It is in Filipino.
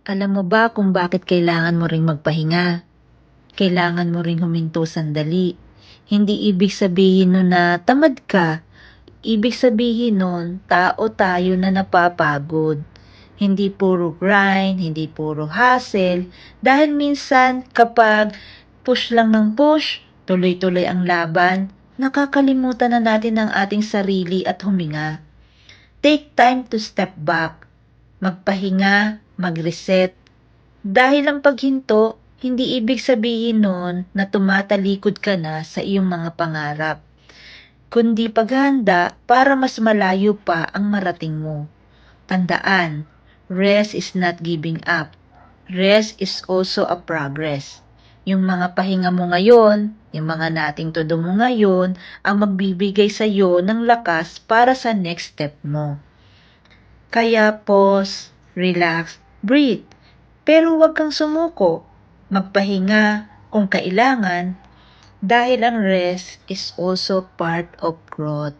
Alam mo ba kung bakit kailangan mo ring magpahinga? Kailangan mo ring huminto sandali. Hindi ibig sabihin nun na tamad ka. Ibig sabihin nun, tao tayo na napapagod. Hindi puro grind, hindi puro hustle. Dahil minsan kapag push lang ng push, tuloy-tuloy ang laban, nakakalimutan na natin ang ating sarili at huminga. Take time to step back, magpahinga, mag-reset. Dahil ang paghinto, hindi ibig sabihin nun na tumatalikod ka na sa iyong mga pangarap, kundi paghahanda para mas malayo pa ang marating mo. Tandaan, rest is not giving up. Rest is also a progress. Yung mga pahinga mo ngayon, yung mga nating todo mo ngayon, ang magbibigay sa iyo ng lakas para sa next step mo. Kaya pause, relax, breathe. Pero huwag kang sumuko. Magpahinga kung kailangan dahil ang rest is also part of growth.